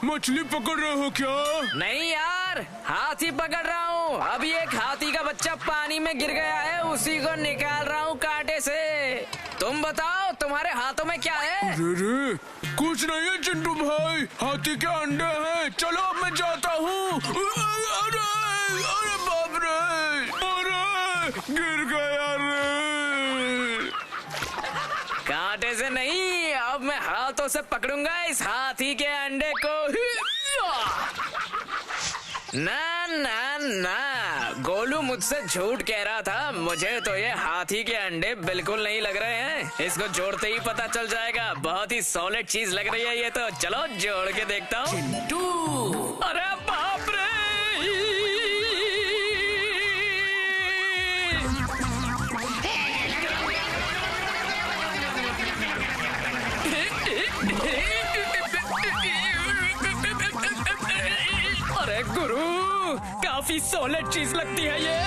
मछली पकड़ रहे हो क्या? नहीं यार, हाथी पकड़ रहा हूँ। अभी एक हाथी का बच्चा पानी में गिर गया है, उसी को निकाल रहा हूँ कांटे से। तुम बताओ, तुम्हारे हाथों में क्या है? अरे कुछ नहीं है चिंटू भाई, हाथी के अंडे हैं। चलो अब मैं जाता हूँ। अरे अरे बाप रे, अरे गिर गया रे। कांटे से नहीं, अब मैं हाथों से पकड़ूंगा इस हाथी के अंडे को। ना ना ना, गोलू मुझसे झूठ कह रहा था। मुझे तो ये हाथी के अंडे बिल्कुल नहीं लग रहे हैं। इसको जोड़ते ही पता चल जाएगा। बहुत ही सॉलिड चीज लग रही है ये तो। चलो जोड़ के देखता हूँ। चिंटू, अरे बाप रे, अरे गुरु, काफी सॉलिड चीज लगती है ये।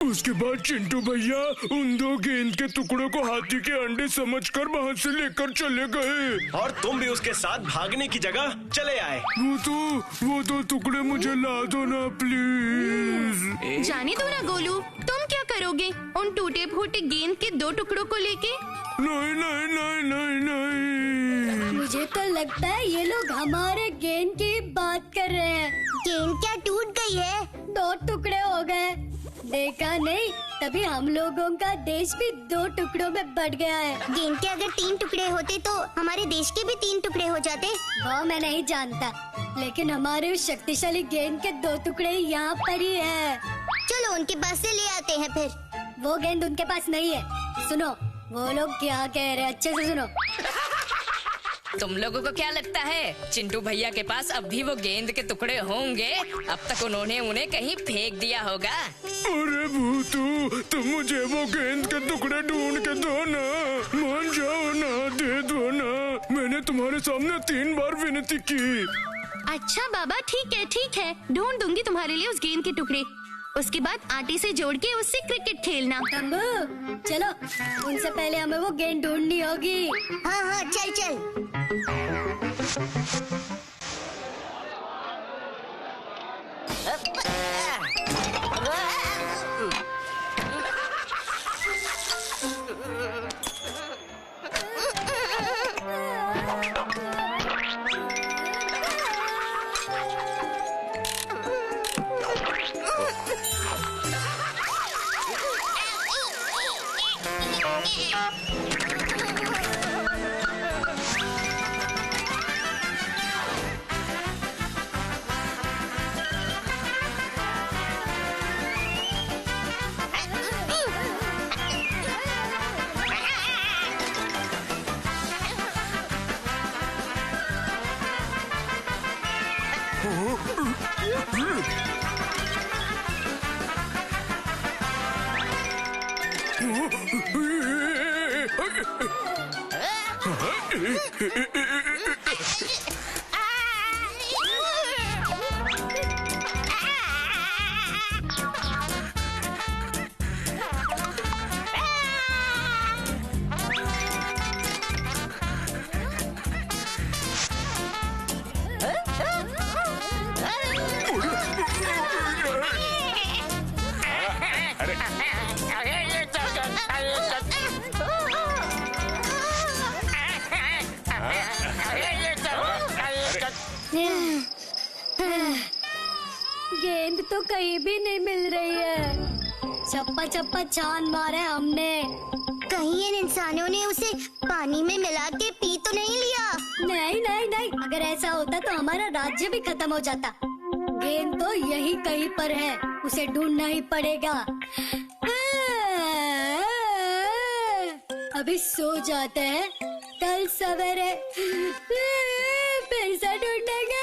उसके बाद चिंटू भैया उन 2 गेंद के टुकड़ों को हाथी के अंडे समझकर वहाँ से लेकर चले गए। और तुम भी उसके साथ भागने की जगह चले आए। वो 2 टुकड़े मुझे ला दो ना प्लीज। जाने दो ना गोलू, तुम क्या करोगे उन टूटे फूटे गेंद के 2 टुकड़ों को लेके? नहीं नहीं नहीं नहीं नहीं, मुझे तो लगता है ये लोग हमारे गेंद की बात कर रहे हैं। गेंद क्या टूट गई है? 2 टुकड़े हो गए, देखा नहीं? तभी हम लोगों का देश भी 2 टुकड़ों में बट गया है। गेंद के अगर 3 टुकड़े होते तो हमारे देश के भी 3 टुकड़े हो जाते। वो मैं नहीं जानता, लेकिन हमारे उस शक्तिशाली गेंद के 2 टुकड़े यहाँ पर ही है। चलो उनके पास से ले आते हैं फिर। वो गेंद उनके पास नहीं है। सुनो वो लोग क्या कह रहे हैं, अच्छे से सुनो। तुम लोगों को क्या लगता है चिंटू भैया के पास अब भी वो गेंद के टुकड़े होंगे? अब तक उन्होंने उन्हें कहीं फेंक दिया होगा। अरे भूतू, तुम मुझे वो गेंद के टुकड़े ढूंढ के दो ना। मान जाओ ना, दे दो ना। मैंने तुम्हारे सामने 3 बार विनती की। अच्छा बाबा, ठीक है, ढूंढ दूंगी तुम्हारे लिए उस गेंद के टुकड़े। उसके बाद आटे से जोड़ के उससे क्रिकेट खेलना। तंबू चलो, उनसे पहले हमें वो गेंद ढूंढनी होगी। हाँ हाँ, चल चल। गेंद तो कहीं भी नहीं मिल रही है। चप्पा चप्पा छान मारे हमने। कहीं इन इंसानों ने उसे पानी में मिला के पी तो नहीं लिया? नहीं नहीं नहीं, अगर ऐसा होता तो हमारा राज्य भी खत्म हो जाता। गेंद तो यही कहीं पर है, उसे ढूंढना ही पड़ेगा। अभी सो जाते हैं, कल सवेरे फिर से ढूंढेंगे।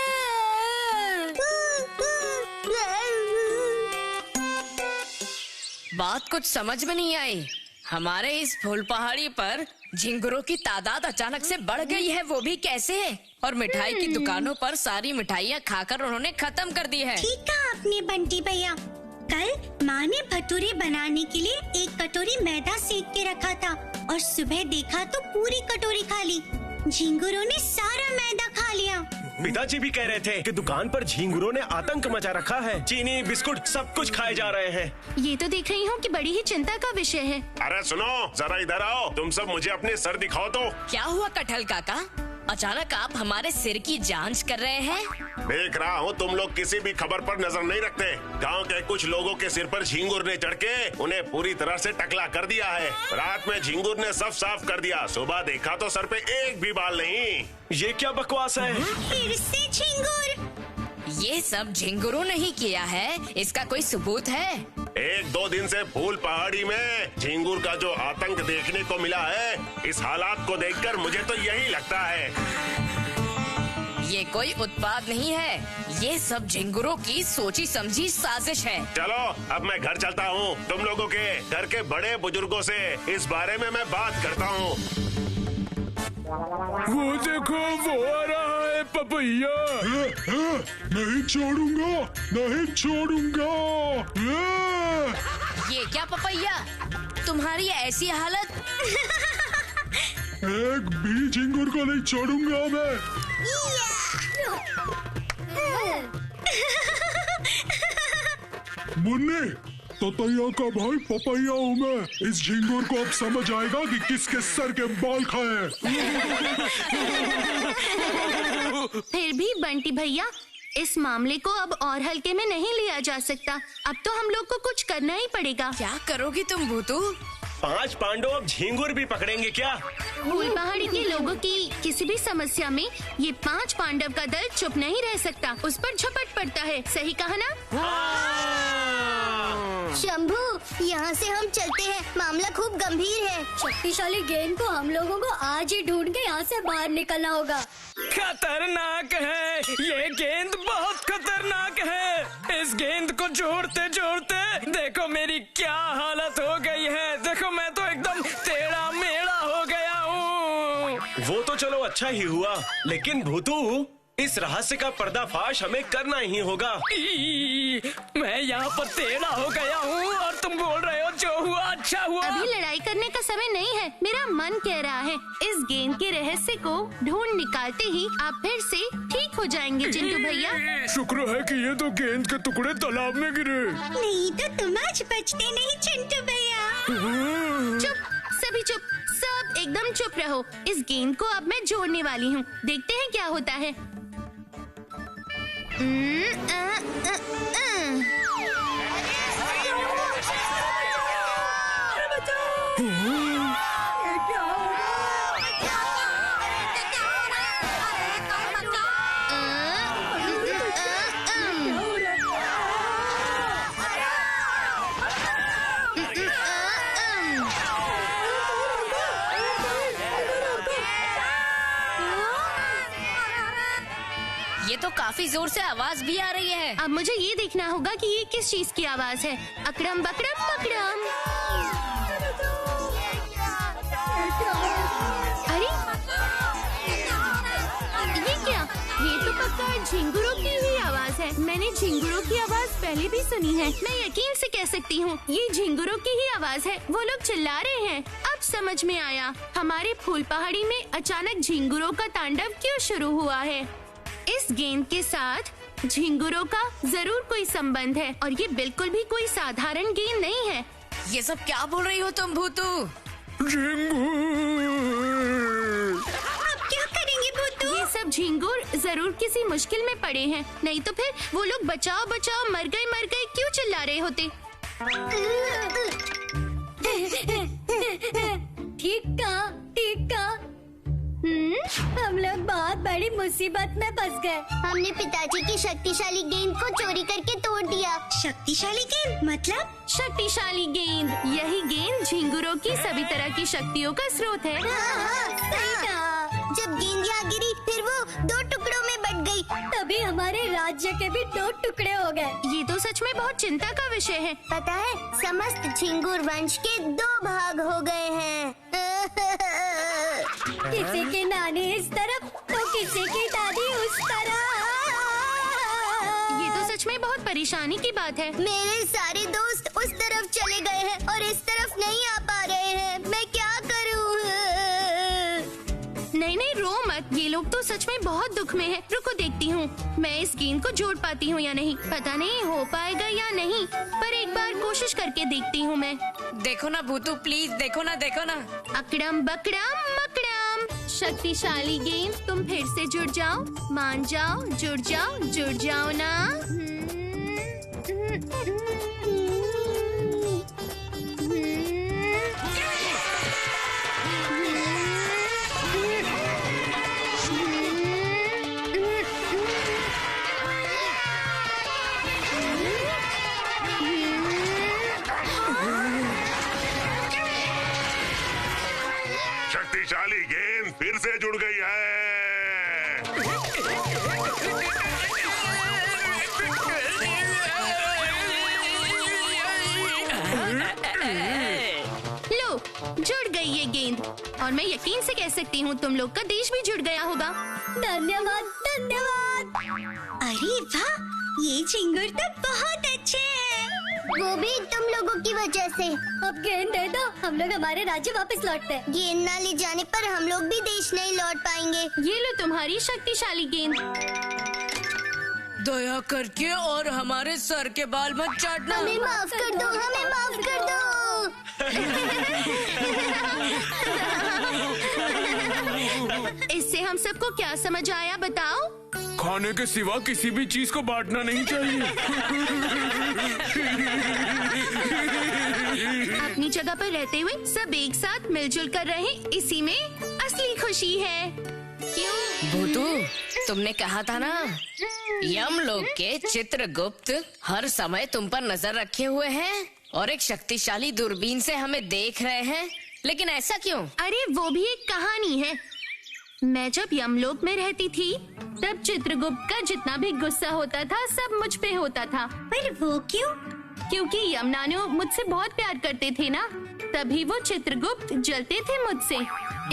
बात कुछ समझ में नहीं आई। हमारे इस फूल पहाड़ी पर झिंगुरों की तादाद अचानक से बढ़ गई है, वो भी कैसे? और मिठाई की दुकानों पर सारी मिठाइयाँ खाकर उन्होंने खत्म कर दी है। ठीक कहा आपने बंटी भैया। कल माँ ने भटूरे बनाने के लिए एक कटोरी मैदा सेक के रखा था और सुबह देखा तो पूरी कटोरी खाली। झिंगुरों ने सारा मैदा खा लिया। पिताजी भी कह रहे थे कि दुकान पर झिंगुरों ने आतंक मचा रखा है। चीनी बिस्कुट सब कुछ खाए जा रहे हैं। ये तो देख रही हूँ कि बड़ी ही चिंता का विषय है। अरे सुनो, जरा इधर आओ। तुम सब मुझे अपने सर दिखाओ तो। क्या हुआ कटहल काका, अचानक आप हमारे सिर की जांच कर रहे हैं? देख रहा हूँ तुम लोग किसी भी खबर पर नजर नहीं रखते। गांव के कुछ लोगों के सिर पर झिंगुर ने चढ़ के उन्हें पूरी तरह से टकला कर दिया है। रात में झिंगुर ने सब साफ कर दिया, सुबह देखा तो सर पे एक भी बाल नहीं। ये क्या बकवास है? फिर से झिंगुर। ये सब झिंगुरों ने ही किया है, इसका कोई सबूत है? 1-2 दिन से फूल पहाड़ी में झिंगुर का जो आतंक देखने को मिला है, इस हालात को देखकर मुझे तो यही लगता है। ये कोई उत्पाद नहीं है, ये सब झिंगुरों की सोची समझी साजिश है। चलो अब मैं घर चलता हूँ। तुम लोगों के घर के बड़े बुजुर्गों से इस बारे में मैं बात करता हूँ। वो देखो, वो आ रहा है पपैया। नहीं छोड़ूंगा, नहीं छोड़ूंगा। ये क्या पपैया, तुम्हारी ऐसी हालत? एक भी झिंगुर को नहीं छोड़ूंगा मैं। मुन्नी, ततैया का भाई पपैया हूँ मैं। इस झिंगुर को अब समझ आएगा कि किसके सर के बाल खाए। फिर भी बंटी भैया, इस मामले को अब और हल्के में नहीं लिया जा सकता। अब तो हम लोग को कुछ करना ही पड़ेगा। क्या करोगी तुम भूतू? 5 पांडव अब झिंगुर भी पकड़ेंगे क्या? फूल पहाड़ी के लोगों की किसी भी समस्या में ये 5 पांडव का दल चुप नहीं रह सकता, उस पर झपट पड़ता है। सही कहा ना? शंभू, यहाँ से हम चलते हैं, मामला खूब गंभीर है। शक्तिशाली गेंद को हम लोगों को आज ही ढूंढ के यहाँ से बाहर निकलना होगा। खतरनाक है, ये गेंद बहुत खतरनाक है। इस गेंद को जोड़ते जोड़ते देखो मेरी क्या हालत हो गई है। देखो मैं तो एकदम टेढ़ा मेढ़ा हो गया हूँ। वो तो चलो अच्छा ही हुआ, लेकिन भूतू, इस रहस्य का पर्दाफाश हमें करना ही होगा। मैं यहाँ पर टेढ़ा हो गया हूँ और तुम बोल रहे हो जो हुआ अच्छा हुआ। अभी लड़ाई करने का समय नहीं है, मेरा मन कह रहा है इस गेंद के रहस्य को ढूंढ निकालते ही आप फिर से ठीक हो जाएंगे चिंटू भैया। शुक्र है कि ये तो गेंद के टुकड़े तालाब में गिरे। नहीं तो तुम आज बचते नहीं चिंटू भैया। चुप, सभी चुप, सब एकदम चुप रहो। इस गेंद को अब मैं जोड़ने वाली हूँ, देखते हैं क्या होता है। ये तो काफी जोर से आवाज भी आ रही है। अब मुझे ये देखना होगा कि ये किस चीज की आवाज है। अकड़म बकड़म मकड़म। अरे ये क्या? ये तो पक्का झिंगुरों की ही आवाज है। मैंने झिंगुरों की आवाज पहले भी सुनी है। मैं यकीन से कह सकती हूँ ये झिंगुरों की ही आवाज है। वो लोग चिल्ला रहे हैं। अब समझ में आया हमारे फूल पहाड़ी में अचानक झिंगुरों का तांडव क्यों शुरू हुआ है। इस गेंद के साथ झिंगुरों का जरूर कोई संबंध है और ये बिल्कुल भी कोई साधारण गेंद नहीं है। ये सब क्या बोल रही हो तुम भूतू? अब क्या करेंगे भूतू? ये सब झिंगुर जरूर किसी मुश्किल में पड़े हैं, नहीं तो फिर वो लोग बचाओ बचाओ मर गए क्यों चिल्ला रहे होते। ठीक कहा। हम लोग बहुत बड़ी मुसीबत में फंस गए। हमने पिताजी की शक्तिशाली गेंद को चोरी करके तोड़ दिया। शक्तिशाली गेंद मतलब? शक्तिशाली गेंद, यही गेंद झिंगुरों की सभी तरह की शक्तियों का स्रोत है। सही कहा। जब गेंद यहाँ गिरी फिर वो 2 टुकड़ों में बट गई। तभी हमारे राज्य के भी 2 टुकड़े हो गए। ये तो सच में बहुत चिंता का विषय है। पता है, समस्त झिंगुर वंश के 2 भाग हो गए हैं। किसी की नानी इस तरफ तो किसी की दादी उस तरफ। ये तो सच में बहुत परेशानी की बात है। मेरे सारे दोस्त उस तरफ चले गए हैं और इस तरफ नहीं आ पा रहे हैं। मैं क्या करूँ? नहीं नहीं, रो मत। ये लोग तो सच में बहुत दुख में हैं। रुको देखती हूँ मैं इस गेंद को जोड़ पाती हूँ या नहीं। पता नहीं हो पाएगा या नहीं, पर एक बार कोशिश करके देखती हूँ मैं। देखो ना भूतू, प्लीज देखो ना, देखो ना। अकड़म बकड़म मकड़म, शक्तिशाली गेंद तुम फिर से जुड़ जाओ, मान जाओ, जुड़ जाओ ना। शक्तिशाली गेंद फिर से जुड़ गई है। लो, जुड़ गई ये गेंद, और मैं यकीन से कह सकती हूँ तुम लोग का देश भी जुड़ गया होगा। धन्यवाद धन्यवाद। अरे वाह, ये झिंगुर तो बहुत अच्छे हैं। वो भी तुम लोगों की वजह से। अब गेंद दे दो, हम लोग हमारे राज्य वापस लौटते हैं। गेंद न ले जाने पर हम लोग भी देश नहीं लौट पाएंगे। ये लो तुम्हारी शक्तिशाली गेंद। दया करके और हमारे सर के बाल मत चाटना। हमें माफ कर दो, हमें माफ कर दो। इससे हम सबको क्या समझ आया बताओ? खाने के सिवा किसी भी चीज को बांटना नहीं चाहिए। अपनी जगह पर रहते हुए सब एक साथ मिलजुल कर रहे, इसी में असली खुशी है। क्यों? भूतू, तुमने कहा था ना, यमलोक के चित्रगुप्त हर समय तुम पर नजर रखे हुए हैं और एक शक्तिशाली दूरबीन से हमें देख रहे हैं, लेकिन ऐसा क्यों? अरे वो भी एक कहानी है। मैं जब यमलोक में रहती थी तब चित्रगुप्त का जितना भी गुस्सा होता था सब मुझ पे होता था। पर वो क्यों? क्योंकि यमनानु मुझसे बहुत प्यार करते थे ना, तभी वो चित्रगुप्त जलते थे मुझसे।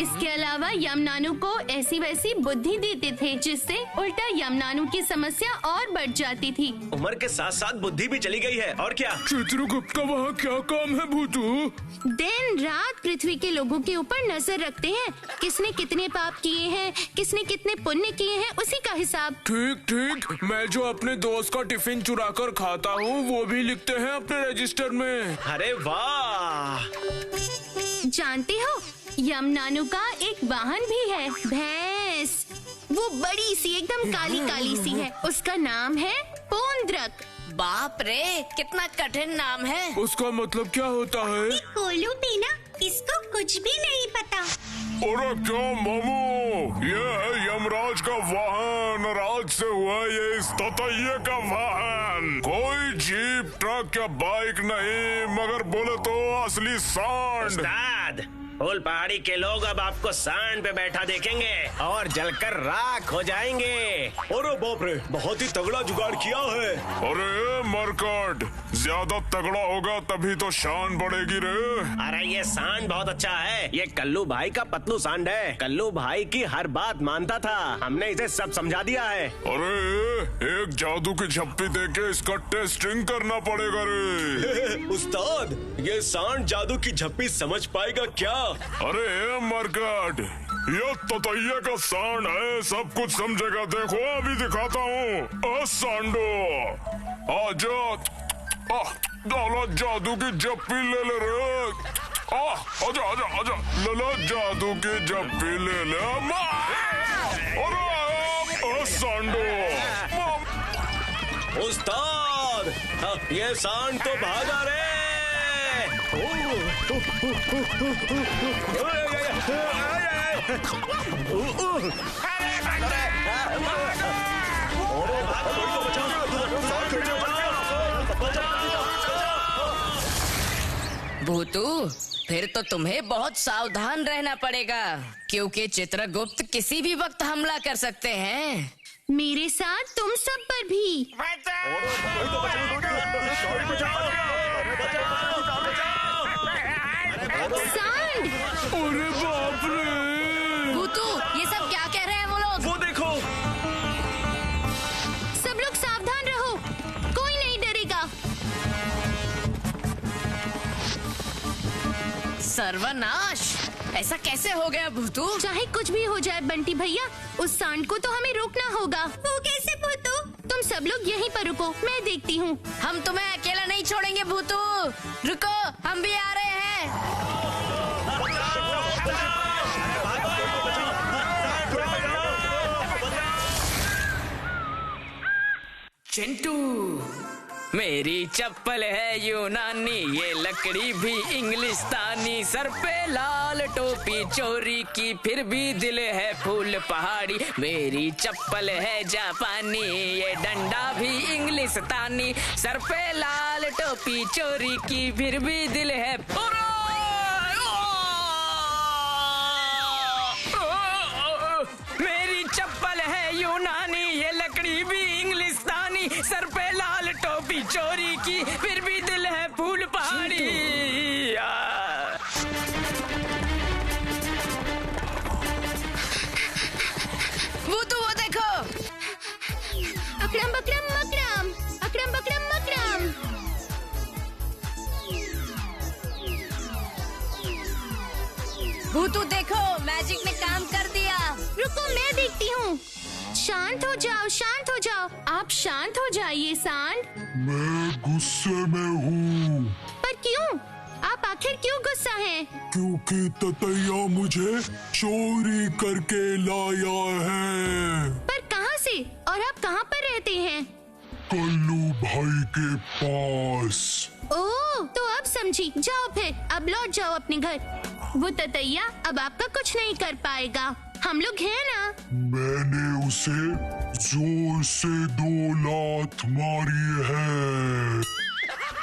इसके अलावा यमनानु को ऐसी वैसी बुद्धि देते थे जिससे उल्टा यमनानु की समस्या और बढ़ जाती थी। उम्र के साथ साथ बुद्धि भी चली गई है, और क्या? चित्रगुप्त का वहाँ क्या काम है भूतू? दिन रात पृथ्वी के लोगों के ऊपर नजर रखते हैं। किसने कितने पाप किए हैं, किसने कितने पुण्य किए हैं, उसी का हिसाब। ठीक ठीक, मैं जो अपने दोस्त का टिफिन चुरा कर खाता हूँ वो भी लिखते हैं अपने रजिस्टर में। अरे वाह! जानते हो, यमनानु का एक वाहन भी है, भैंस। वो बड़ी सी एकदम काली काली सी है। उसका नाम है पोंद्रक। बाप रे, कितना कठिन नाम है। उसका मतलब क्या होता है? कोलू पीना, इसको कुछ भी नहीं पता। अरे क्या मामू, ये है यमराज का वाहन, राज से हुआ ये इस ततैये का वाहन। कोई जीप, ट्रक या बाइक नहीं, मगर बोले तो असली सांड। उस्ताद, फूल पहाड़ी के लोग अब आपको सांड पे बैठा देखेंगे और जलकर राख हो जाएंगे। अरे बाप रे, बहुत ही तगड़ा जुगाड़ किया है। अरे मरकट, ज्यादा तगड़ा होगा तभी तो शान बढ़ेगी रे। अरे ये सांड बहुत अच्छा है। ये कल्लू भाई का पतलू सांड है। कल्लू भाई की हर बात मानता था, हमने इसे सब समझा दिया है। अरे एक जादू की झप्पी देके इसका टेस्टिंग करना पड़ेगा रे। उस्ताद, ये सांड जादू की झप्पी समझ पाएगा क्या? अरे मरकट, ये ततैये का सांड है, सब कुछ समझेगा। देखो अभी दिखाता हूँ। सांडो आजा, डाला जादू की झप्पी ले ले रे। आजा आजा आजा, लला जादू की झप्पी ले ले। अरे सांडो। उस्ताद, ये सांड तो भागा रे। भूतू, फिर तो तुम्हें बहुत सावधान रहना पड़ेगा, क्योंकि चित्रगुप्त किसी भी वक्त हमला कर सकते हैं। मेरे साथ तुम सब पर भी। सांड! अरे बाप रे! सर्वनाश, ऐसा कैसे हो गया भूतू? चाहे कुछ भी हो जाए बंटी भैया, उस सांड को तो हमें रोकना होगा। वो कैसे भूतू? तुम सब लोग यहीं पर रुको, मैं देखती हूँ। हम तुम्हें अकेला नहीं छोड़ेंगे भूतू, रुको, हम भी आ रहे हैं। चिंटू, मेरी चप्पल है यूनानी, ये लकड़ी भी इंग्लिस्तानी, सर पे लाल टोपी चोरी की, फिर भी दिल है फूल पहाड़ी। मेरी चप्पल है जापानी, ये डंडा भी इंग्लिस्तानी, सर पे लाल टोपी चोरी की, फिर भी दिल है। मेरी चप्पल है यूनानी, ये लकड़ी भी इंग्लिस्तानी, सर पे लाल टोपी चोरी की, फिर भी दिल है फूल पहाड़ी। भूतू वो देखो। अकड़म बकड़म मकड़म, अकड़म बकड़म मकड़म। भूतू देखो, मैजिक ने काम कर दिया। रुको, मैं देखती हूँ। शांत हो जाओ, शांत हो जाओ। आप शांत हो जाइए सांड। मैं गुस्से में हूँ। पर क्यों? आप आखिर क्यों गुस्सा हैं? क्योंकि ततैया मुझे चोरी करके लाया है। पर कहाँ से? और आप कहाँ पर रहते हैं? कल्लू भाई के पास। ओह, तो अब समझी। जाओ फिर, अब लौट जाओ अपने घर। वो ततैया अब आपका कुछ नहीं कर पाएगा, हम लोग हैं ना। मैंने उसे जोर से 2 लात मारी है।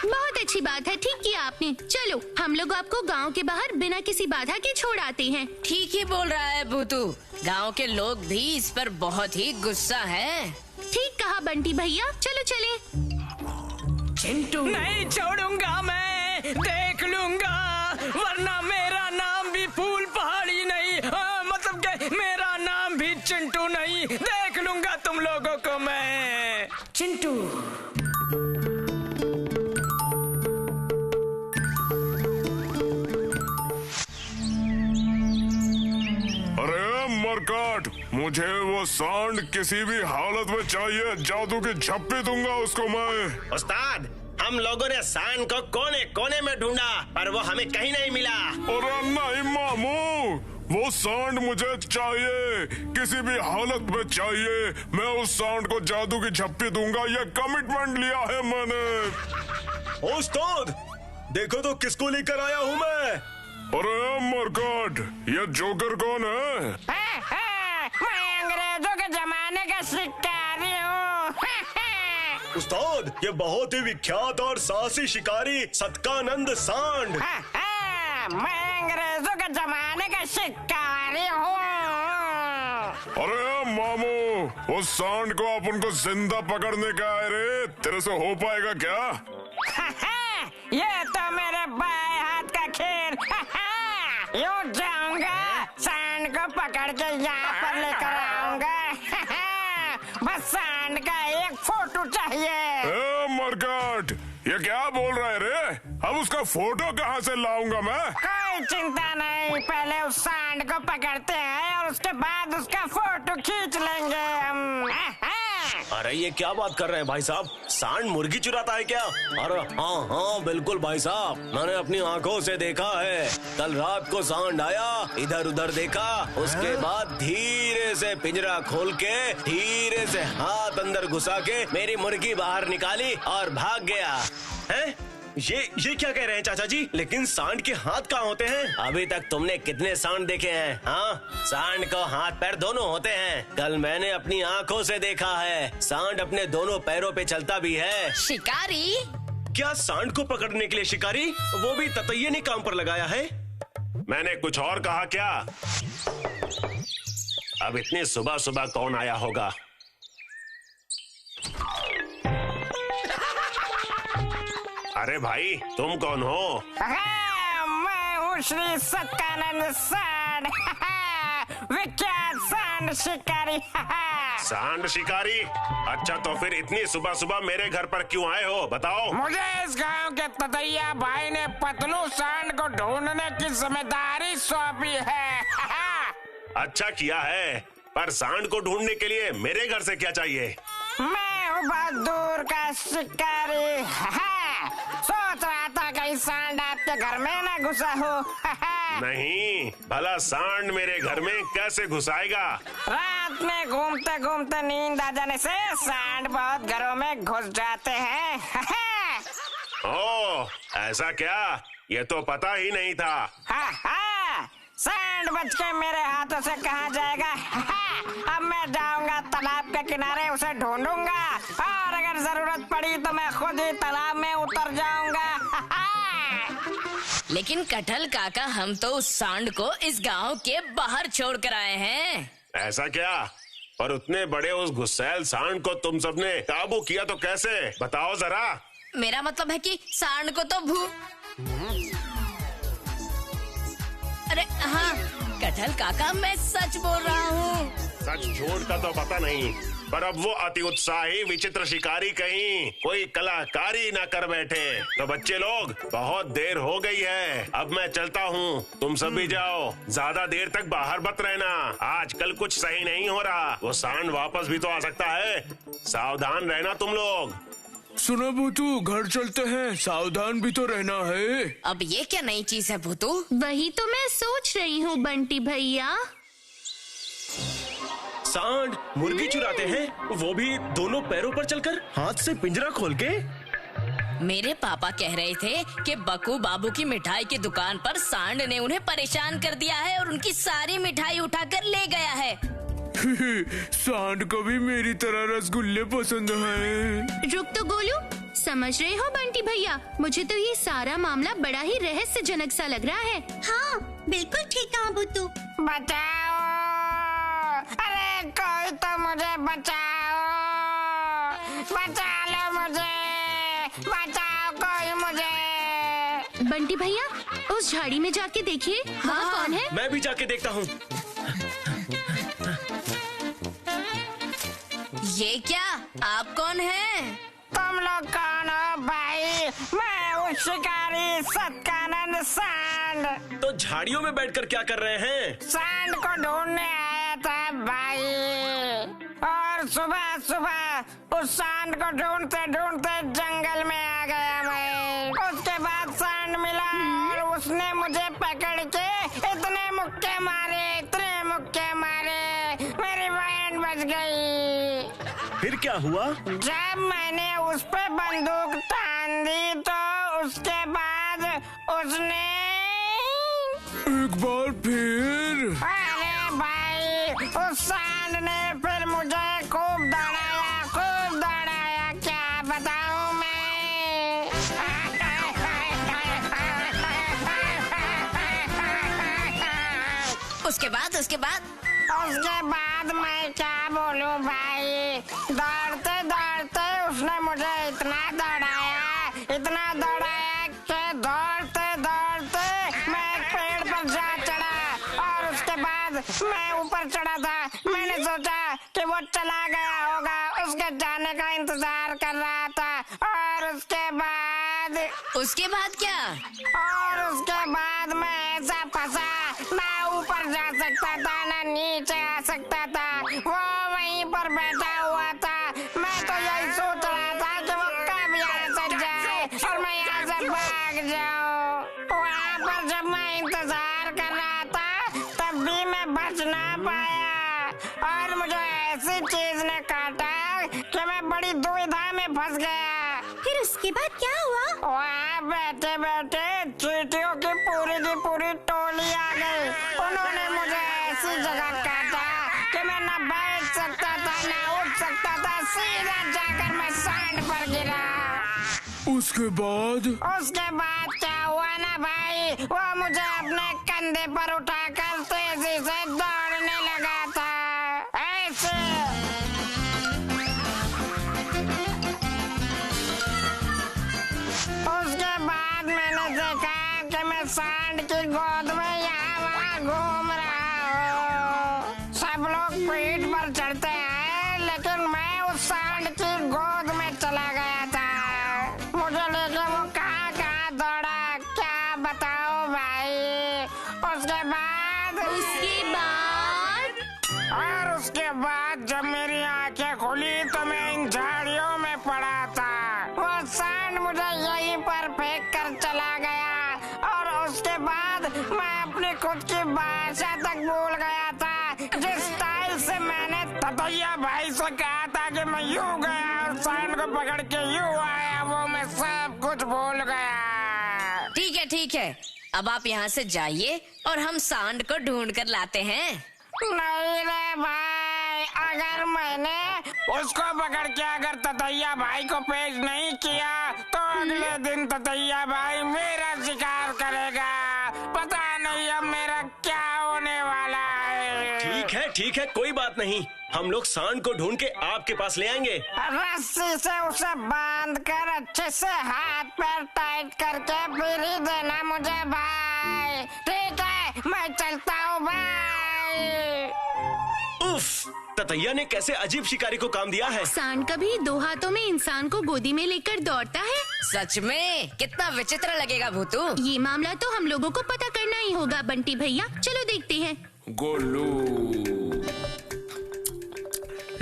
बहुत अच्छी बात है, ठीक किया आपने। चलो, हम लोग आपको गांव के बाहर बिना किसी बाधा के छोड़ आते हैं। ठीक ही बोल रहा है भूतू, गांव के लोग भी इस पर बहुत ही गुस्सा है। ठीक कहा बंटी भैया, चलो चले। चिंटू, नहीं छोड़ूंगा मैं, देख लूंगा, वरना मेरा नाम भी फूल पहाड़ी नहीं, मतलब के मेरा नाम भी चिंटू नहीं। देख लूंगा तुम लोगों को मैं। चिंटू, अरे मरकाट, मुझे वो सांड किसी भी हालत में चाहिए। जादू की झप्पी दूंगा उसको मैं। उस्ताद, हम लोगों ने सांड को कोने कोने में ढूंढा, पर वो हमें कहीं नहीं मिला। अरे नहीं मामू, वो सांड मुझे चाहिए, किसी भी हालत में चाहिए। मैं उस सांड को जादू की झप्पी दूंगा, ये कमिटमेंट लिया है मैंने। उस्ताद, देखो तो किसको लेकर आया हूँ मैं। अरे मरकाट, ये जोकर कौन है? मैं अंग्रेजों के जमाने का शिकारी हूँ। उस्ताद, ये बहुत ही विख्यात और साहसी शिकारी सतकानंद सांड। मैं अंग्रेजों के जमाने का शिकारी हूँ। अरे मामू, उस सांड को अपन को जिंदा पकड़ने का है रे, तेरे से हो पाएगा क्या? ये तो मेरे बाएं हाथ का खेल। यूं जाऊंगा, सांड को पकड़ के यहाँ पर लेकर आऊंगा। बस सांड का एक फोटो चाहिए। मरकाट, ये क्या बोल रहा है रे? अब उसका फोटो कहाँ से लाऊंगा मैं? कोई चिंता नहीं, पहले उस सांड को पकड़ते हैं और उसके बाद उसका फोटो खींच लेंगे हम। अरे ये क्या बात कर रहे हैं भाई साहब, सांड मुर्गी चुराता है क्या? अरे हाँ हाँ बिल्कुल भाई साहब, मैंने अपनी आंखों से देखा है। कल रात को सांड आया, इधर उधर देखा, उसके बाद धीरे से पिंजरा खोल के धीरे से हाथ अंदर घुसा के मेरी मुर्गी बाहर निकाली और भाग गया। हैं? ये क्या कह रहे हैं चाचा जी? लेकिन सांड के हाथ कहाँ होते हैं? अभी तक तुमने कितने सांड देखे हैं? हाँ, सांड को हाथ पैर दोनों होते हैं। कल मैंने अपनी आंखों से देखा है, सांड अपने दोनों पैरों पे चलता भी है। शिकारी? क्या सांड को पकड़ने के लिए शिकारी? वो भी ततैये ने काम पर लगाया है। मैंने कुछ और कहा क्या? अब इतनी सुबह सुबह कौन आया होगा? अरे भाई, तुम कौन हो? मैं हूँ श्री सत्यानंद सांड, विख्यात सांड शिकारी। सांड शिकारी? अच्छा तो फिर इतनी सुबह सुबह मेरे घर पर क्यों आए हो, बताओ। मुझे इस गांव के ततैया भाई ने पतलू सांड को ढूंढने की जिम्मेदारी सौंपी है। अच्छा किया है, पर सांड को ढूंढने के लिए मेरे घर से क्या चाहिए? मैं हूँ बहुत दूर का शिकारी। सोच रहा था कहीं सांड आपके घर में ना घुसा हो। नहीं, भला सांड मेरे घर में कैसे घुसाएगा? रात में घूमते घूमते नींद आ जाने से सांड बहुत घरों में घुस जाते हैं। ओह, ऐसा क्या? ये तो पता ही नहीं था। सांड बच के मेरे हाथों से कहाँ जाएगा। अब मैं जाऊंगा तालाब के किनारे, उसे ढूंढूंगा और अगर जरूरत पड़ी तो मैं खुद ही तालाब में उतर जाऊंगा। लेकिन कटहल काका, हम तो उस सांड को इस गांव के बाहर छोड़ कर आए हैं। ऐसा क्या? और उतने बड़े उस गुस्सैल सांड को तुम सबने काबू किया तो कैसे, बताओ जरा। मेरा मतलब है कि सांड को तो अरे हाँ कटहल काका, मैं सच बोल रहा हूँ। सच झूठ का तो पता नहीं, पर अब वो अति उत्साही विचित्र शिकारी कहीं कोई कलाकारी ना कर बैठे। तो बच्चे लोग, बहुत देर हो गई है, अब मैं चलता हूँ, तुम सब भी जाओ। ज्यादा देर तक बाहर मत रहना, आजकल कुछ सही नहीं हो रहा। वो सांड वापस भी तो आ सकता है, सावधान रहना तुम लोग। सुनो भूतू, घर चलते हैं, सावधान भी तो रहना है। अब ये क्या नई चीज है भूतू? वही तो मैं सोच रही हूँ बंटी भैया। सांड मुर्गी चुराते हैं, वो भी दोनों पैरों पर चलकर, हाथ से पिंजरा खोल के। मेरे पापा कह रहे थे कि बकू बाबू की मिठाई की दुकान पर सांड ने उन्हें परेशान कर दिया है और उनकी सारी मिठाई उठाकर ले गया है। सांड को भी मेरी तरह रसगुल्ले पसंद हैं। रुक तो गोलू, समझ रहे हो बंटी भैया, मुझे तो ये सारा मामला बड़ा ही रहस्यजनक सा लग रहा है। हाँ बिल्कुल ठीक कहा बुद्धू। बचाओ, अरे कोई तो मुझे बचाओ, बचा लो मुझे, बचाओ कोई मुझे। बंटी भैया, उस झाड़ी में जाके देखिए, वहाँ कौन है? मैं भी जाके देखता हूँ। ये क्या? आप कौन हैं? तुम लोग कौन हो भाई? मैं हूँ शिकारी सत्यानंद सांड। तो झाड़ियों में बैठकर क्या कर रहे हैं? सांड को ढूंढने आया था भाई, और सुबह सुबह उस सांड को ढूंढते ढूंढते जंगल में आ गया मैं। उसके बाद सांड मिला और उसने मुझे पकड़ के इतने मुक्के मारे, इतने मुक्के मारे, मेरी बहन बच गई। फिर क्या हुआ? जब मैंने उस पे बंदूक तान दी तो उसके बाद उसने एक बार फिर? अरे भाई, उस सांड ने फिर मुझे खूब दौड़ाया, क्या बताऊं मैं। उसके बाद मैं क्या बोलूं भाई। दौड़ते दौड़ते उसने मुझे इतना दौड़ाया कि दौड़ते दौड़ते मैं एक पेड़ पर जा चढ़ा, और उसके बाद मैं ऊपर चढ़ा था। मैंने सोचा कि वो चला गया होगा, उसके जाने का इंतजार कर रहा था। और उसके बाद क्या? और उसके बाद मैं ऐसा फंसा, ना ऊपर जा सकता था ना नीचे आ सकता था। वो वहीं पर बैठा हुआ था। मैं तो यही सोच रहा था कि वो कब यहाँ से जाए और मैं यहाँ से भाग जाऊँ। वहाँ पर जब मैं इंतजार कर रहा था तब भी मैं बच ना पाया, और मुझे ऐसी चीज ने काटा कि मैं बड़ी दुविधा में फंस गया। फिर उसके बाद क्या हुआ? वहाँ बैठे बैठे चींटियों की पूरी टोली आ गई। उन्होंने मुझे ऐसी जगह काटा कि मैं न बैठ सकता था न उठ सकता था, सीधा जाकर मैं सांड पर गिरा। उसके बाद क्या हुआ ना भाई, वो मुझे अपने कंधे पर उठाकर तेजी से दौड़ने लगा था, ऐसे। उसके बाद मैंने देखा कि मैं सांड की गोद में यहाँ वहाँ घूम रहा हूँ। सब लोग पीठ पर चढ़ते हैं, लेकिन मैं उस सांड की गोद में चला गया था। मुझे लेके वो कहाँ दौड़ा, क्या बताओ भाई। उसके बाद जब मेरी आंखें खुली तो मैं इन झाड़ियों में पड़ा था। वो सांड मुझे यहीं पर फेंक कर चला गया और उसके बाद मैं अपनी खुद की भाषा तक भूल गया था। जिस स्टाइल से मैंने ततैया भाई से कहा था कि मैं यूं गया और सांड को पकड़ के यूं आया, वो मैं सब कुछ भूल गया। ठीक है, अब आप यहाँ से जाइए और हम सांड को ढूंढ कर लाते हैं। नहीं रे भाई, अगर मैंने उसको पकड़ के अगर ततैया भाई को पेश नहीं किया तो अगले दिन ततैया भाई मेरा शिकार करेगा। पता नहीं अब मेरा क्या होने वाला है। ठीक है, कोई बात नहीं। हम लोग सांड को ढूंढ के आपके पास ले आएंगे। रस्सी से उसे बांध कर अच्छे से हाथ पैर टाइट करके फिर ही देना मुझे भाई। ठीक है, मैं चलता हूँ भाई। उफ, ततैया ने कैसे अजीब शिकारी को काम दिया है। सांड कभी दो हाथों में इंसान को गोदी में लेकर दौड़ता है। सच में कितना विचित्र लगेगा भूतू। ये मामला तो हम लोगों को पता करना ही होगा बंटी भैया। चलो देखते हैं। गोलू,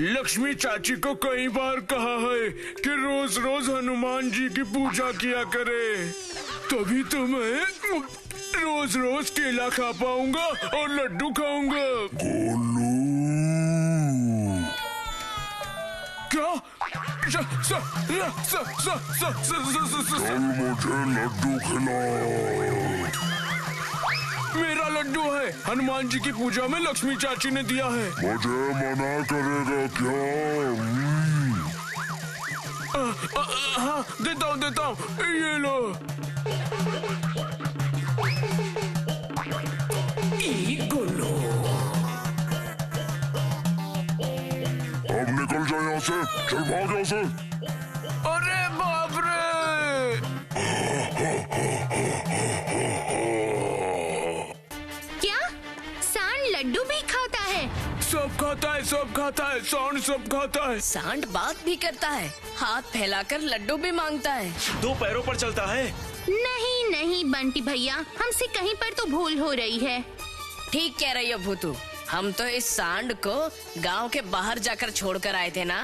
लक्ष्मी चाची को कई बार कहा है कि रोज रोज हनुमान जी की पूजा किया करे, तभी तो मैं रोज रोज केला खा पाऊंगा और लड्डू खाऊंगा। गोलू, क्या? चल मुझे लड्डू खिला। मेरा लड्डू है, हनुमान जी की पूजा में लक्ष्मी चाची ने दिया है। मुझे मना करेगा क्या? हाँ, देता हूँ, ये लो। गोलू, अब निकल जाए यहाँ से, चल भाग यहाँ से। अरे बाप रे! क्या सांड लड्डू भी खाता है? सब खाता है, सांड सब खाता है। सांड बात भी करता है, हाथ फैलाकर लड्डू भी मांगता है, दो पैरों पर चलता है। नहीं बंटी भैया, हमसे कहीं पर तो भूल हो रही है। ठीक कह रही हो भूतू, हम तो इस सांड को गांव के बाहर जाकर छोड़कर आए थे ना।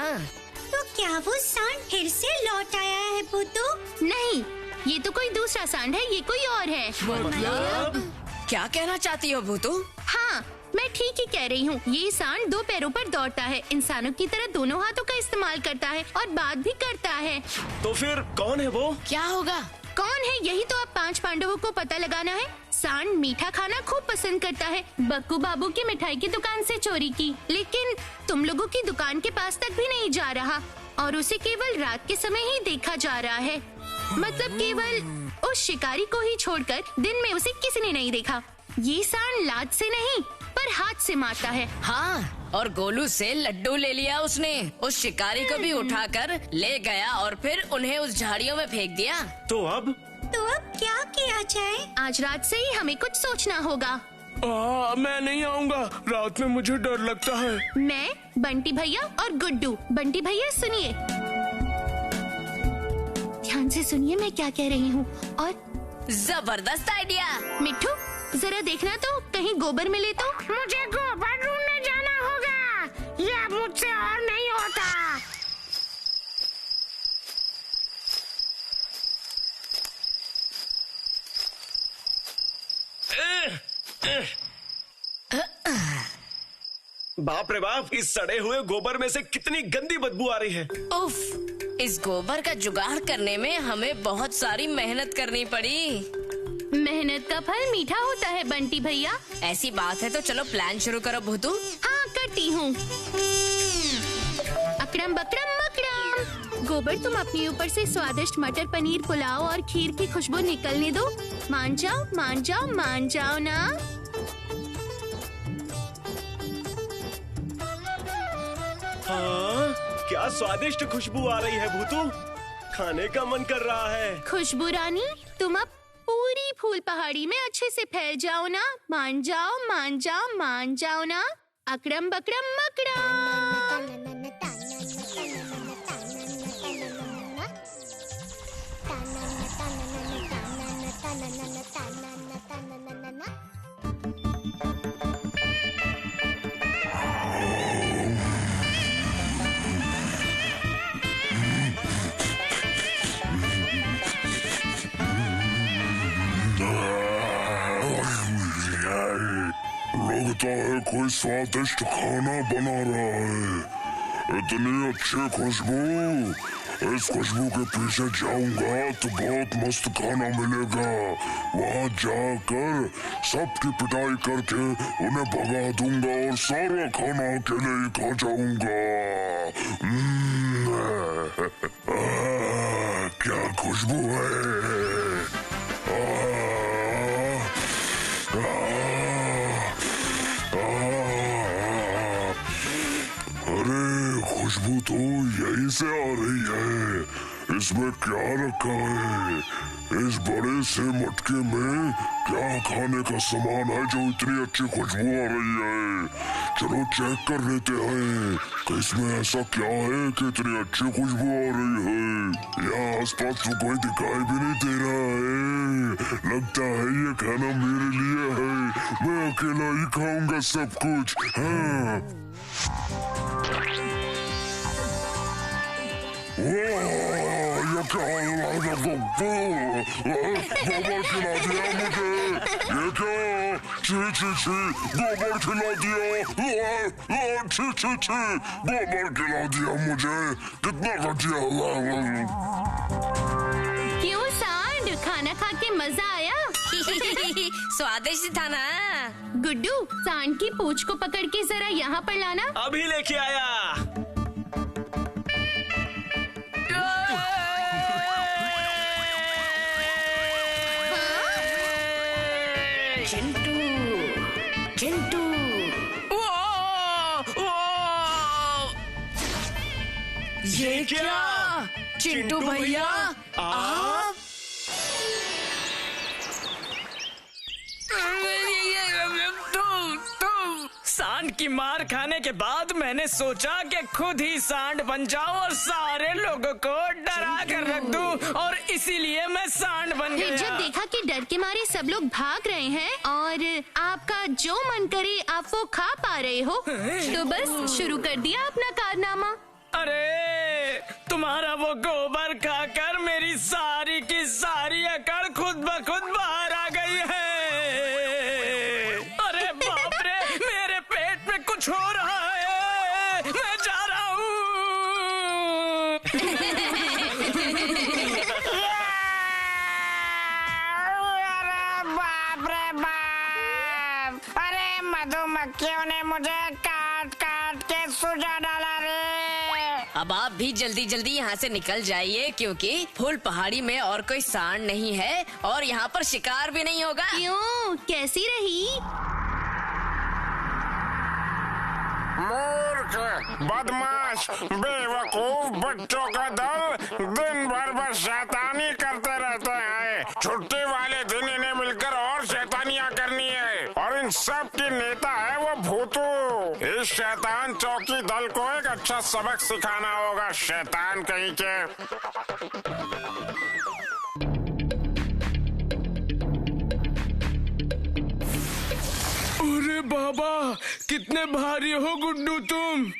तो क्या वो सांड फिर से लौट आया है भूतू? नहीं, ये तो कोई दूसरा सांड है, ये कोई और है। मतलब क्या कहना चाहती हो भूतू? हाँ, मैं ठीक ही कह रही हूँ। ये सांड दो पैरों पर दौड़ता है, इंसानों की तरह दोनों हाथों का इस्तेमाल करता है और बात भी करता है। तो फिर कौन है वो? क्या होगा? कौन है यही तो अब 5 पांडवों को पता लगाना है। सांड मीठा खाना खूब पसंद करता है। बक्कू बाबू की मिठाई की दुकान से चोरी की, लेकिन तुम लोगों की दुकान के पास तक भी नहीं जा रहा और उसे केवल रात के समय ही देखा जा रहा है। मतलब केवल उस शिकारी को ही छोड़कर दिन में उसे किसी ने नहीं देखा। ये सांड लात से नहीं पर हाथ से मारता है। हाँ, और गोलू से लड्डू ले लिया उसने। उस शिकारी को भी उठाकर ले गया और फिर उन्हें उस झाड़ियों में फेंक दिया। तो अब क्या किया जाए? आज रात से ही हमें कुछ सोचना होगा। मैं नहीं आऊँगा, रात में मुझे डर लगता है। मैं, बंटी भैया और गुड्डू। बंटी भैया सुनिए, ध्यान से सुनिए मैं क्या कह रही हूँ। और जबरदस्त आइडिया। मिट्ठू, जरा देखना तो कहीं गोबर मिले तो। मुझे गोबर ढूंढने जाना होगा, ये अब मुझसे और नहीं होता। बाप रे बाप, इस सड़े हुए गोबर में से कितनी गंदी बदबू आ रही है। उफ, इस गोबर का जुगाड़ करने में हमें बहुत सारी मेहनत करनी पड़ी। मेहनत का फल मीठा होता है बंटी भैया। ऐसी बात है तो चलो प्लान शुरू करो भूतू। हाँ, करती हूँ। अकड़म बकड़म मकड़म, गोबर तुम अपने ऊपर से स्वादिष्ट मटर पनीर पुलाव और खीर की खुशबू निकलने दो। मान जाओ ना। हाँ, क्या स्वादिष्ट खुशबू आ रही है भूतू, खाने का मन कर रहा है। खुशबू रानी, तुम अब पूरी फूल पहाड़ी में अच्छे से फैल जाओ ना। मान जाओ ना। अकड़म बकड़म मकड़म। लगता है कोई स्वादिष्ट खाना बना रहा है। इतनी अच्छी खुशबू, इस खुशबू के पीछे जाऊंगा तो बहुत मस्त खाना मिलेगा। वहाँ जाकर सबकी पिटाई करके उन्हें भगा दूंगा और सारा खाना अकेले ही खा जाऊंगा। क्या खुशबू है। खुशबू तो यहीं से आ रही है। इसमें क्या रखा है? इस बड़े से मटके में क्या खाने का सामान है जो इतनी अच्छी खुशबू आ रही है? चलो चेक कर लेते हैं कि इसमें ऐसा क्या है कि इतनी अच्छी खुशबू आ रही है। यहाँ आसपास तो कोई दिखाई भी नहीं दे रहा है। लगता है ये खाना मेरे लिए है। मैं अकेला ही खाऊंगा सब कुछ। हाँ। ये क्या गोबर खिला दिया मुझे। ये क्या? छी छी छी, गोबर खिला दिया। छी छी छी, गोबर खिला दिया मुझे। कितना घटिया। क्यों सांड, खाना खा के मजा आया? स्वादिष्ट था ना। गुड्डू, सांड की पूंछ को पकड़ के जरा यहाँ पर लाना। अभी लेके आया। चिंटू, चिंटू, ये क्या? चिंटू भैया आप? सांड की मार खाने के बाद मैंने सोचा कि खुद ही सांड बन जाऊं और सारे लोगों को डरा कर रख दूं, और इसीलिए मैं सांड बन गया। जब देखा कि डर के मारे सब लोग भाग रहे हैं और आपका जो मन करे आप वो खा पा रहे हो, तो बस शुरू कर दिया अपना कारनामा। अरे तुम्हारा वो गोबर खाकर मेरी सारी की सारी अकड़ खुद ब खुद बाहर आ गई है। अरे बाप रे, मेरे पेट में कुछ हो रहा है। मैं जा रहा हूँ। अरे बाप रे बाप। अरे मधुमक्खियों ने मुझे काट काट के सुझा डाला रे। अब आप भी जल्दी जल्दी यहाँ से निकल जाइए, क्योंकि फुल पहाड़ी में और कोई सांड नहीं है और यहाँ पर शिकार भी नहीं होगा। क्यों, कैसी रही? मूर्ख, बदमाश, बेवकूफ बच्चों का दल दिन भर बस शैतानी करते रहते हैं। छुट्टी वाले दिन इन्हें मिलकर और शैतानियाँ करनी है, और इन सब की नेता है वो भूतू। इस शैतान चौकी दल को एक अच्छा सबक सिखाना होगा। शैतान कहीं के। अरे बाबा, कितने भारी हो गुड्डू तुम।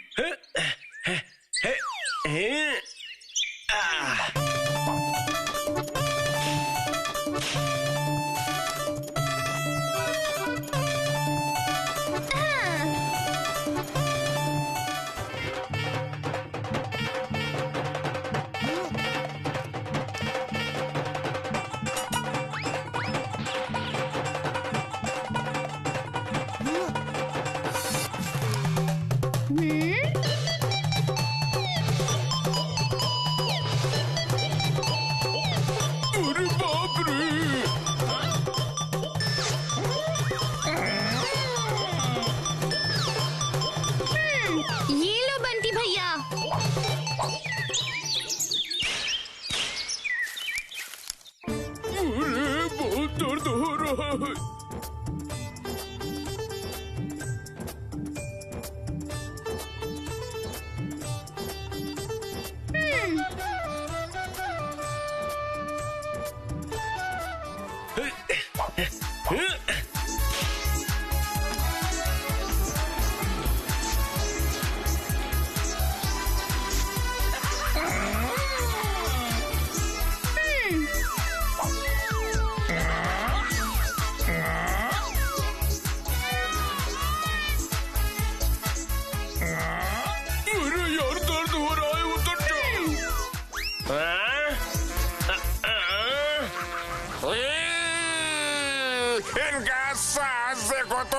इनका साहस देखो तो।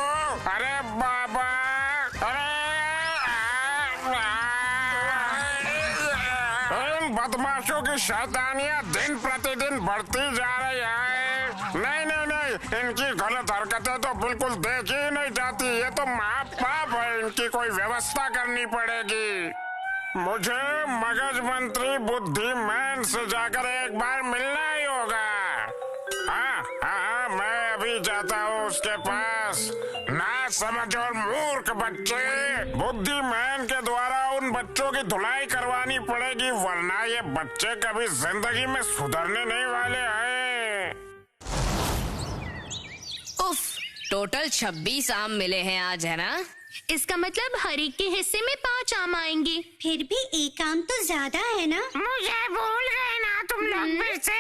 अरे बाबा, इन बदमाशों की शैतानियां दिन प्रतिदिन बढ़ती जा रही है। नहीं नहीं नहीं, इनकी गलत हरकतें तो बिल्कुल देखी ही नहीं जाती। ये तो महापाप है, इनकी कोई व्यवस्था करनी पड़ेगी। मुझे मगज मंत्री बुद्धिमैन से जाकर एक बार मिलना ही होगा। हाँ, मैं अभी जाता हूँ उसके पास। ना समझ और मूर्ख बच्चे, बुद्धिमैन के द्वारा उन बच्चों की धुलाई करवानी पड़ेगी, वरना ये बच्चे कभी जिंदगी में सुधरने नहीं वाले हैं। उफ, टोटल 26 आम मिले हैं आज, है ना? इसका मतलब हर एक के हिस्से में 5 आम आएंगे। फिर भी एक आम तो ज्यादा है ना? मुझे भूल गए ना तुम लोग फिर से?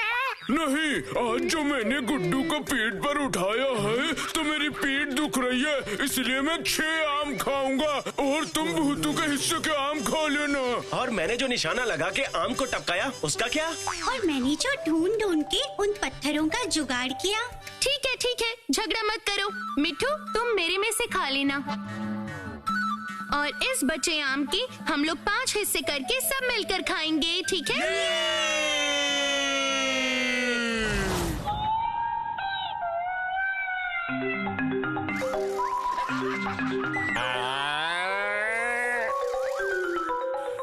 नहीं, आज जो मैंने गुड्डू को पीठ पर उठाया है तो मेरी पीठ दुख रही है, इसलिए मैं 6 आम खाऊंगा और तुम भूतू के हिस्से के आम खा लेना। और मैंने जो निशाना लगा के आम को टपकाया, उसका क्या? और मैंने जो ढूंढ ढूंढ के उन पत्थरों का जुगाड़ किया। ठीक है, झगड़ा मत करो। मिठू, तुम मेरे में से खा लेना और इस बचे आम की हम लोग 5 हिस्से करके सब मिलकर खाएंगे, ठीक है?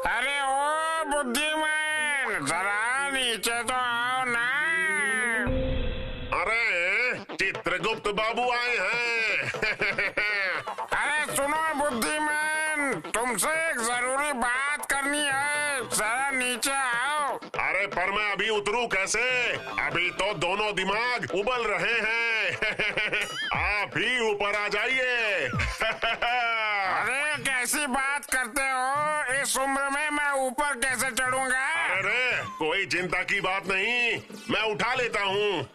अरे ओ बुद्धिमान, जरा नीचे तो आओ ना। अरे चित्रगुप्त बाबू आए हैं। अरे सुनो बुद्धिमान, तुमसे एक जरूरी बात करनी है, जरा नीचे आओ। अरे पर मैं अभी उतरूं कैसे? अभी तो दोनों दिमाग उबल रहे हैं। आप ही ऊपर आ जाइए। अरे कैसी बात करते हो, इस उम्र में मैं ऊपर कैसे चढ़ूंगा? अरे कोई चिंता की बात नहीं, मैं उठा लेता हूँ।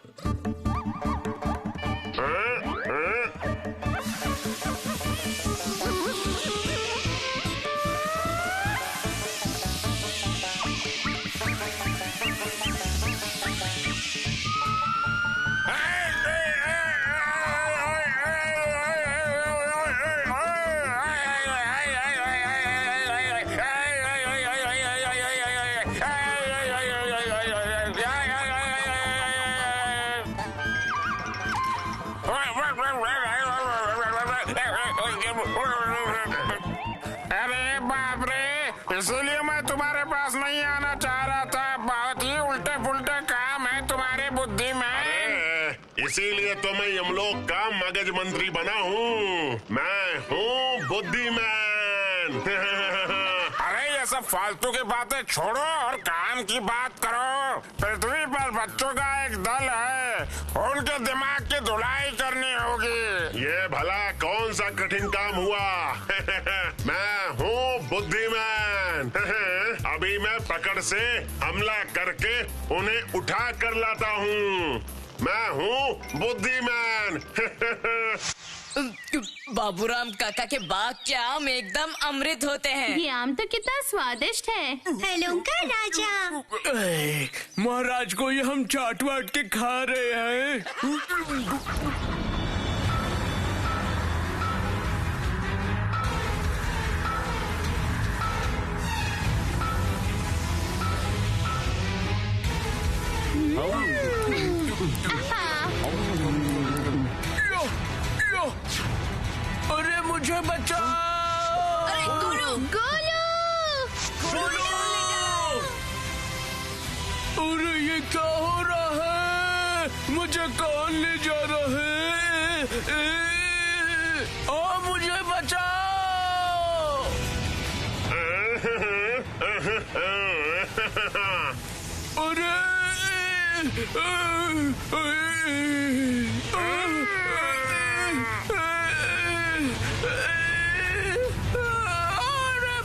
अरे बाप रे, इसीलिए मैं तुम्हारे पास नहीं आना चाह रहा था। बहुत ही उल्टे पुल्टे काम है तुम्हारे बुद्धिमान। इसीलिए तो मैं यमलोक का मगज मंत्री बना हूँ। मैं हूँ बुद्धिमान। अरे ये सब फालतू की बातें छोड़ो और काम की बात करो। पृथ्वी पर बच्चों का एक दल है, उनके दिमाग की धुलाई करनी होगी। ये भला कौन सा कठिन काम हुआ? मैं हूँ बुद्धिमान। अभी मैं पकड़ से हमला करके उन्हें उठा कर लाता हूँ। मैं हूँ बुद्धिमान। बाबूराम काका के बाग के आम एकदम अमृत होते हैं। ये आम तो कितना स्वादिष्ट है। हेलो का राजा। महाराज को ये हम चाट वाट के खा रहे हैं। अरे मुझे बचाओ! अरे गोलू! अरे ये क्या हो रहा है? मुझे कौन ले जा रहा है? मुझे बचाओ! अरे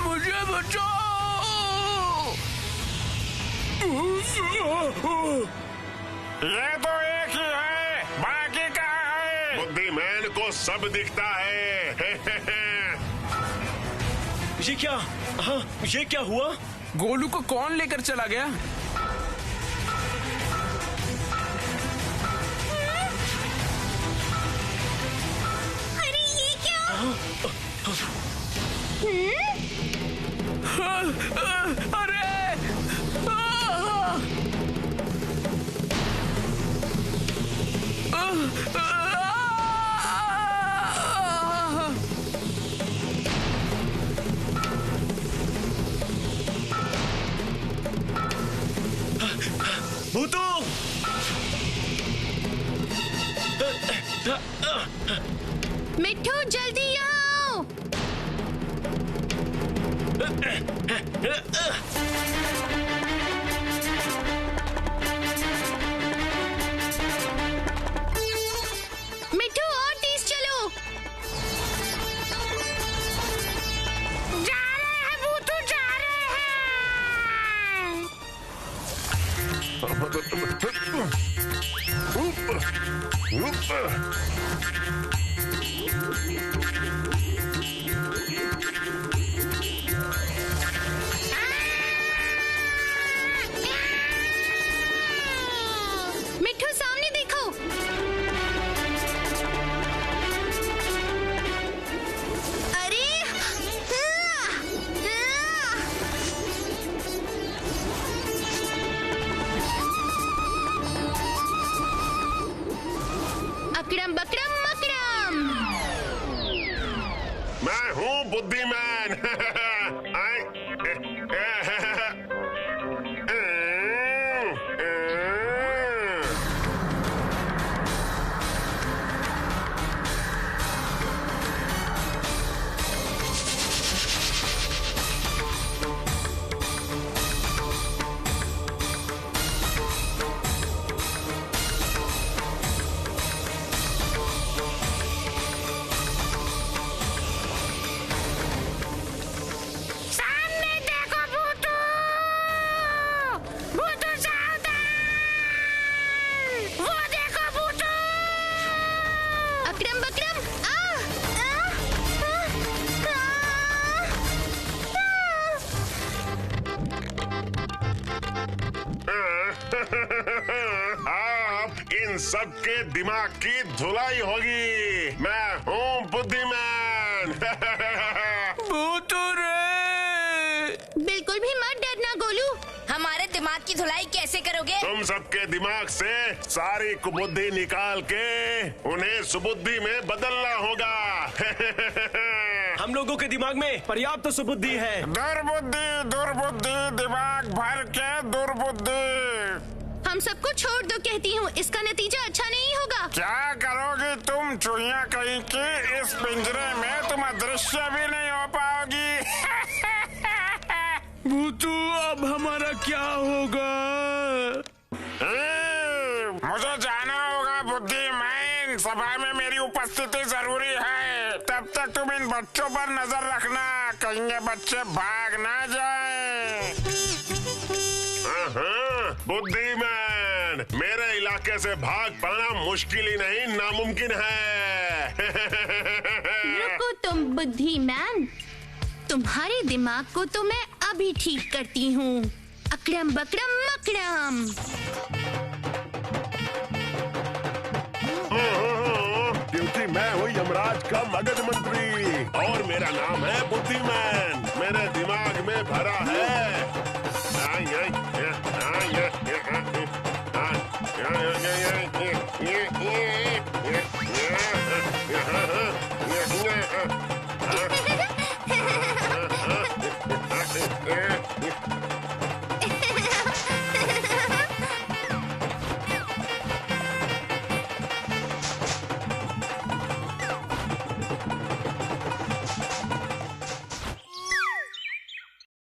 मुझे बचाओ! ये तो एक ही है, बाकी कहाँ है? बुद्धिमान को सब दिखता है। ये क्या? हाँ, ये क्या हुआ? गोलू को कौन लेकर चला गया? अरे भूतू! मिट्ठू जल्दी आओ। मिट्ठू और तेज चलो। जा रहे हैं भूतू, जा रहे मिट्ठू सामने देखो। अरे अकड़म बकड़म मकड़म। मैं हूँ बुद्धिमान। सामने देखो भूतू, भूतू सावधान, वो देखो भूतू। अकड़म बकड़म आप इन सब के दिमाग की धुलाई होगी। मैं हूँ बुद्धिमान। भूतू रे। बिल्कुल भी मत डरना गोलू। हमारे दिमाग की धुलाई कैसे करोगे? तुम सबके दिमाग से सारी कुबुद्धि निकाल के उन्हें सुबुद्धि में बदलना होगा। हम लोगों के दिमाग में पर्याप्त सुबुद्धि है। दुर्बुद्धि, दुर्बुद्धि, दिमाग भर के दुर्बुद्धि। हम सबको छोड़ दो कहती हूँ, इसका नतीजा अच्छा नहीं होगा। क्या करोगी तुम चुईया कहीं की? इस पिंजरे में तुम अदृश्य भी नहीं हो पाओगी। भूतू अब हमारा क्या होगा? मुझे जाना होगा बुद्धिमान, सभा में मेरी उपस्थिति जरूरी है। तब तक तुम इन बच्चों पर नजर रखना, कहीं ये बच्चे भाग ना जाएं। बुद्धिमान, मेरे इलाके से भाग पाना मुश्किल ही नहीं नामुमकिन है। रुको तुम बुद्धिमान, तुम्हारे दिमाग को तो मैं अभी ठीक करती हूँ। अकड़म बकड़म मकड़म। क्योंकि मैं हूँ यमराज का मगध मंत्री और मेरा नाम है बुद्धिमान। मेरे दिमाग में भरा है